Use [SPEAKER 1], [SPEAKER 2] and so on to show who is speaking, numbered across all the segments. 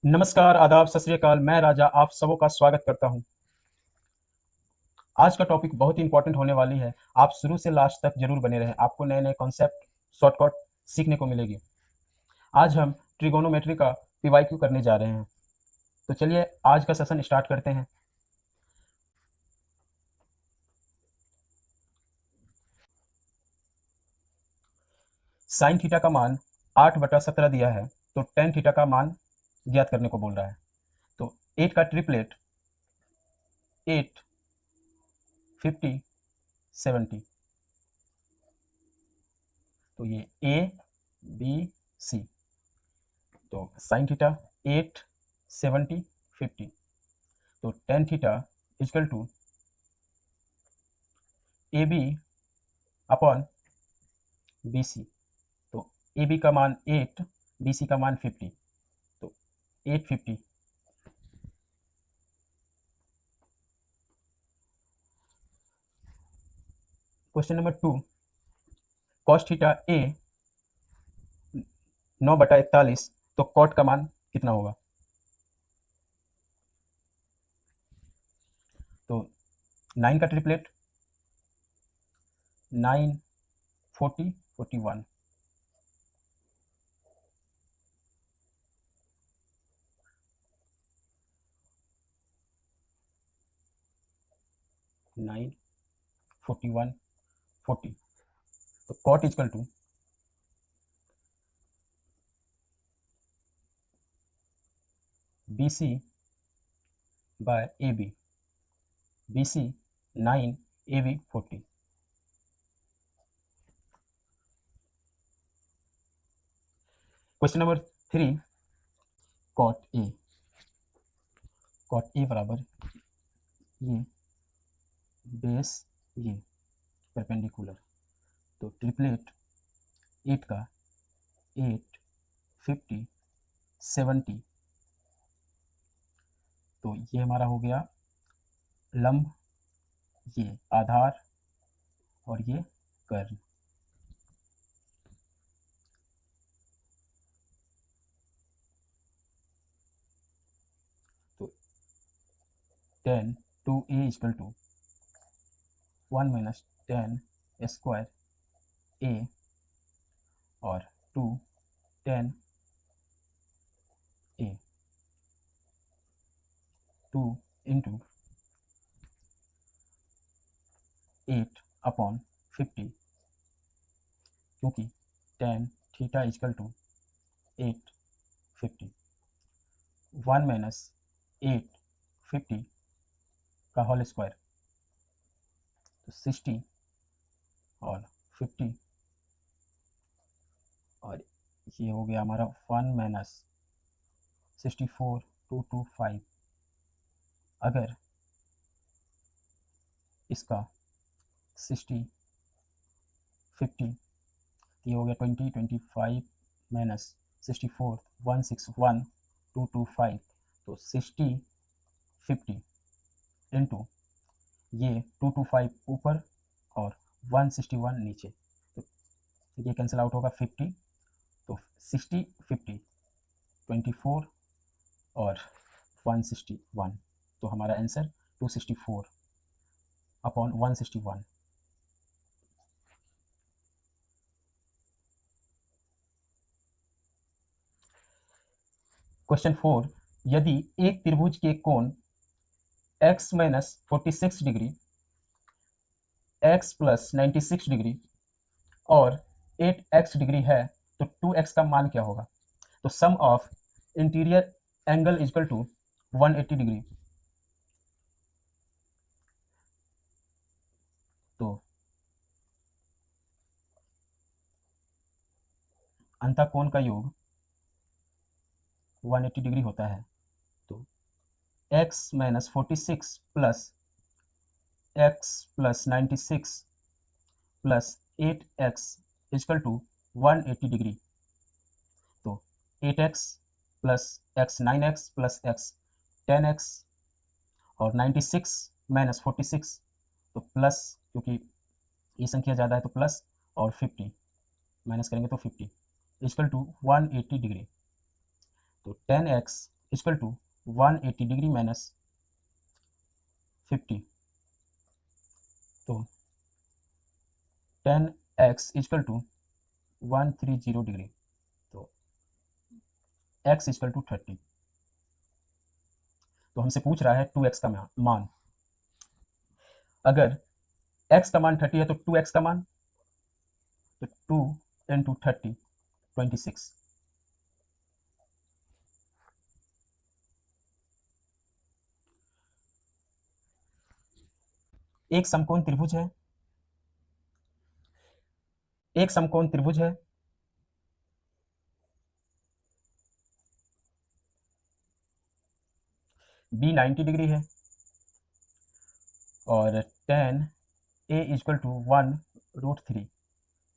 [SPEAKER 1] नमस्कार, आदाब, सत श्री अकाल। मैं राजा आप सबों का स्वागत करता हूं। आज का टॉपिक बहुत ही इंपॉर्टेंट होने वाली है। आप शुरू से लास्ट तक जरूर बने रहें। आपको नए-नए कॉन्सेप्ट, शॉर्टकट सीखने को मिलेगी। आज हम ट्रिगोनोमेट्री का पीवाईक्यू करने जा रहे हैं। तो चलिए आज का सेशन स्टार्ट करते हैं। साइन थीटा का मान 8/17 दिया है, तो टेन थीटा का मान ज्ञात करने को बोल रहा है। तो 8 का ट्रिपलेट 8, 50, 70। तो ये ए बी सी। तो साइन थीटा 8, 70, 50। तो tan theta equal to A B upon B C. तो ए बी का मान 8, बी सी का मान 50। तो 850। क्वेश्चन नंबर 2, कॉस थीटा ए 9/41, तो कॉट का मान कितना होगा? तो 9 का ट्रिपलेट 9, 40, 41। 9, 41, 40। तो cot equal to B C by A B. B C 9, A B 40। Question number 3, cot A. Cot A बराबर ये बेस ये परपेंडिकुलर। तो ट्रिपलेट 8 का 8, 50, 70। तो ये हमारा हो गया लंब, ये आधार और ये कर्ण। तो 10 2a equal to 1 minus 10 square a और 2 10 a 2 इंटू 8 अपॉन 50, क्योंकि 10 थीटा इक्वल टू 8, 50। 1 माइनस 8, 50 का होल स्क्वायर, तो 60 और 50। और ये हो गया हमारा 1 माइनस 64, 225। अगर इसका 60, 50, ये हो गया 20, 25 माइनस 64, 161, 225। तो 60, 50 इंटू ये 225 ऊपर और 161 नीचे, तो ये कैंसिल आउट होगा 50। तो 60, 50, 24 और 161। तो हमारा आंसर 264 अपॉन 161। क्वेश्चन 4, यदि एक त्रिभुज के कोण x minus 46 degree, x plus 96 degree और 8x डिग्री है, तो 2x का मान क्या होगा? तो sum of interior angle equal to 180 degree. तो अंतःकोण का योग 180 डिग्री होता है। तो x minus 46 plus x plus 96 plus 8x equal to 180 degree. तो 8x plus x 9x plus x 10x और 96 माइनस 46, तो प्लस, क्योंकि ये संख्या ज़्यादा है तो प्लस, और 50 माइनस करेंगे तो 50 इक्वल टू 180 डिग्री। तो 10x equal to 180 degree minus 50, तो 10x इक्वल टू 130 डिग्री, तो x इक्वल टू 30। तो हमसे पूछ रहा है 2x का मान। अगर x का मान 30 है तो 2x का मान, तो 2 इंटू 30 26। एक समकोण त्रिभुज है, एक समकोण त्रिभुज है b 90 डिग्री है और tan a इक्वल टू 1√3,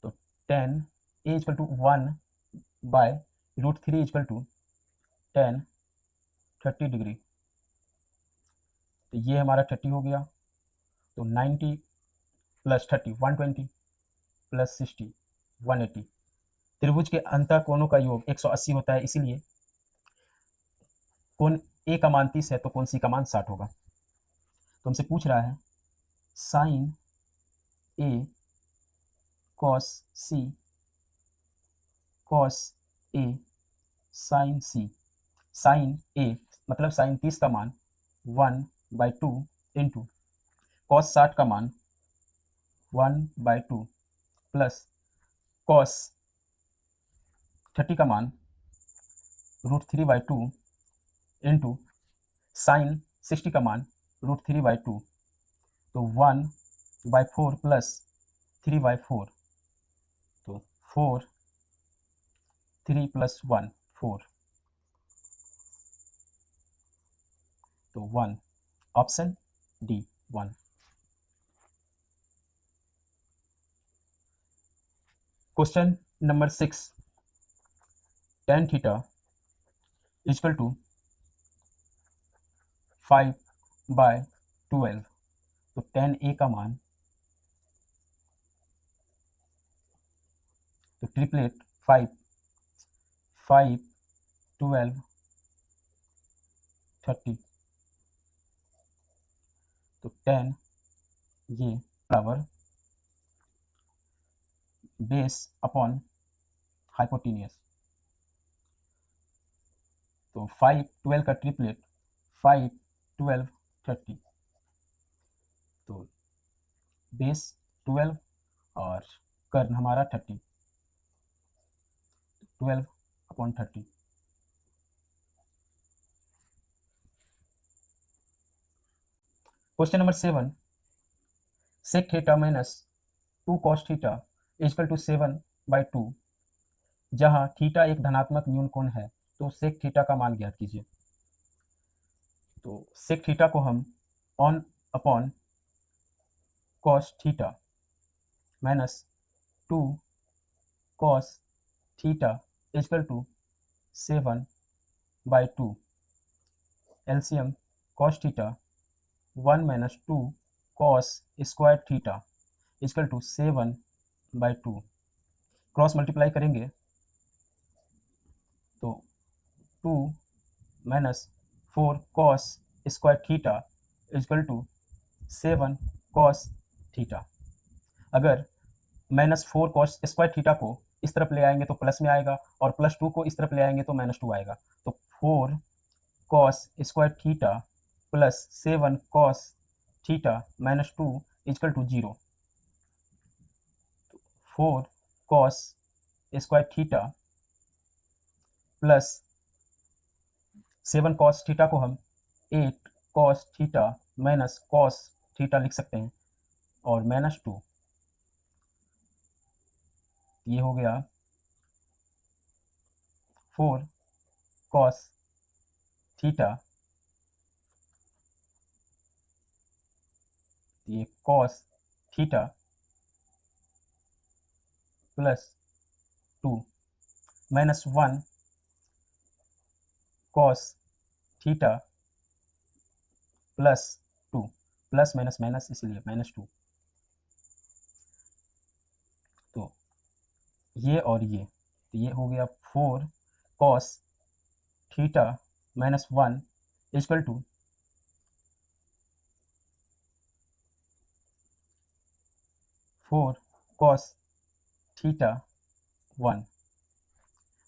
[SPEAKER 1] तो tan a equal to 1/√3 equal to tan 30 degree, तो ये हमारा 30 हो गया, तो 90 प्लस 30 120 प्लस 60 180। त्रिभुज के अंतः कोणों का योग 180 होता है, इसीलिए कोण ए का मान 30 है तो कोण सी का मान 60 होगा। तो हमसे पूछ रहा है sign A cos C cos A sign C. Sign ए मतलब साइन 30 का मान 1/2 इंटू कॉस 60 का मान 1/2 प्लस कॉस 30 का मान √3/2 इंटू साइन 60 का मान √3/2, तो 1/4 प्लस 3/4, तो 4 3 प्लस 1 4, तो 1, option D 1। Question number 6, tan theta equal to 5/12, तो tan ए का मान, तो ट्रिपलेट 5 5 12 30, तो tan ये बराबर बेस अपॉन हाइपोटेन्यूस, तो 5 12 का ट्रिपलेट 5 12 30, तो बेस 12 और कर्ण हमारा 30, 12/30। Question number 7, sec theta minus 2 cos theta equal to 7/2, जहां थीटा एक धनात्मक न्यून कोण है, तो सेक थीटा का मान ज्ञात कीजिए। तो सेक थीटा को हम on upon cos theta minus 2 cos theta equal to 7/2, LCM cos theta 1 minus 2 cos square theta equal to 7/2, cross multiply करेंगे तो 2 minus 4 cos square theta equal to 7 cos theta. अगर -4 कॉस स्क्वायर थीटा को इस तरफ ले आएंगे तो plus में आएगा, और +2 को इस तरफ ले आएंगे तो -2 आएगा, तो 4 cos square theta plus 7 cos theta -2 equal to 0। 4 cos square theta plus 7 cos theta को हम 8 cos theta minus cos theta लिख सकते हैं, और -2, ये हो गया 4 कॉस थीटा, ये cos theta plus 2 -1 cos theta plus 2, plus minus minus इसलिए -2, तो ये और ये, तो ये हो गया 4 cos theta minus 1 equal to 4 cos theta 1।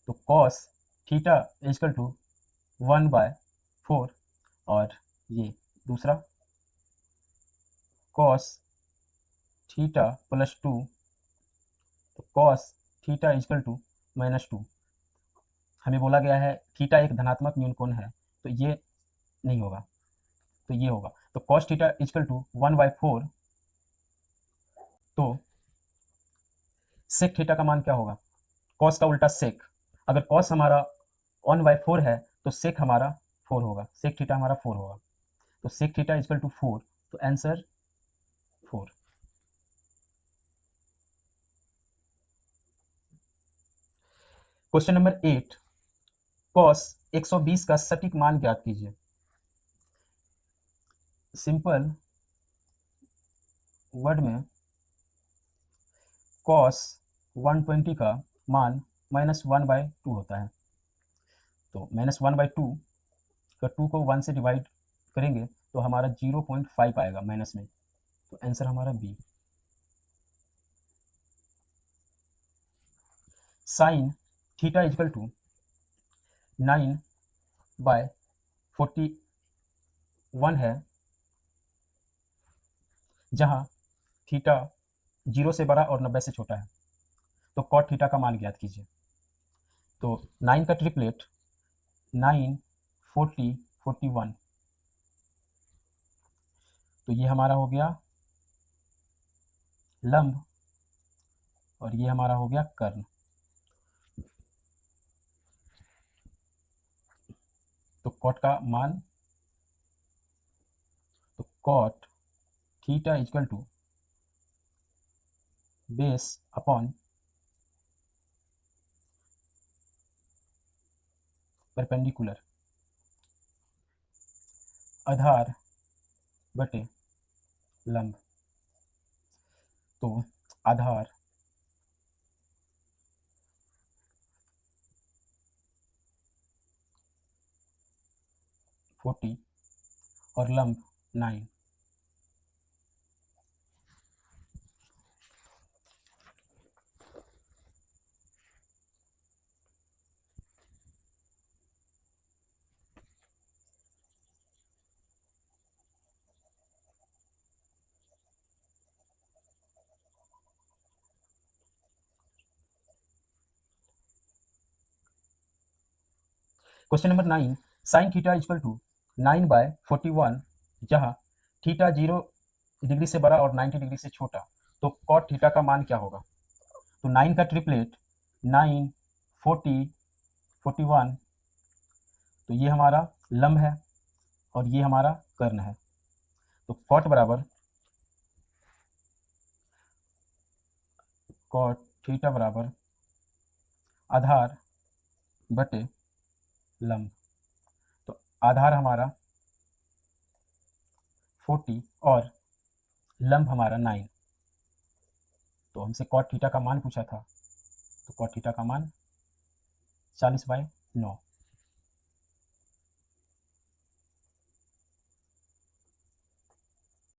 [SPEAKER 1] तो कॉस थीटा इजकल टू 1/4 और ये दूसरा कॉस थीटा प्लस 2, तो कॉस थीटा इजकल टू -2। हमें बोला गया है थीटा एक धनात्मक न्यूनकोण है, तो ये नहीं होगा, तो ये होगा। तो कॉस थीटा इजकल टू 1/4। तो सेक थीटा का मान क्या होगा? कॉस का उल्टा सेक। अगर कॉस हमारा 1/4 है तो सेक हमारा 4 होगा, सेक थीटा हमारा 4 होगा। तो सेक थीटा इजकल टू 4, तो आंसर 4। क्वेश्चन नंबर 8, कॉस 120 का सटीक मान ज्ञात कीजिए। सिंपल वर्ड में कॉस 120 का मान -1/2 होता है। तो -1/2 का 2 को 1 से डिवाइड करेंगे तो हमारा 0.5 आएगा माइनस में, तो आंसर हमारा बी। साइन थीटा इजकल टू 9/41 है, जहां थीटा 0 से बड़ा और 90 से छोटा है। तो कॉट थीटा का मान ज्ञात कीजिए। तो 9 का ट्रिपलेट 9, 40, 41, तो ये हमारा हो गया लंब और ये हमारा हो गया कर्ण। तो कॉट का मान, तो cot theta is equal to base upon perpendicular, आधार बटे लंब। तो आधार फोर्टी और लंब 9। Question number 9, sine theta is equal to 9/41, जहां थीटा 0 डिग्री से बड़ा और 90 डिग्री से छोटा। तो कॉट थीटा का मान क्या होगा? तो 9 का ट्रिपलेट 9, 40, 41, तो ये हमारा लंब है और ये हमारा कर्ण है। तो कॉट थीटा बराबर आधार बटे लंब। तो आधार हमारा 40 और लंब हमारा 9। तो हमसे कॉट थीटा का मान पूछा था, तो कॉट थीटा का मान 40/9।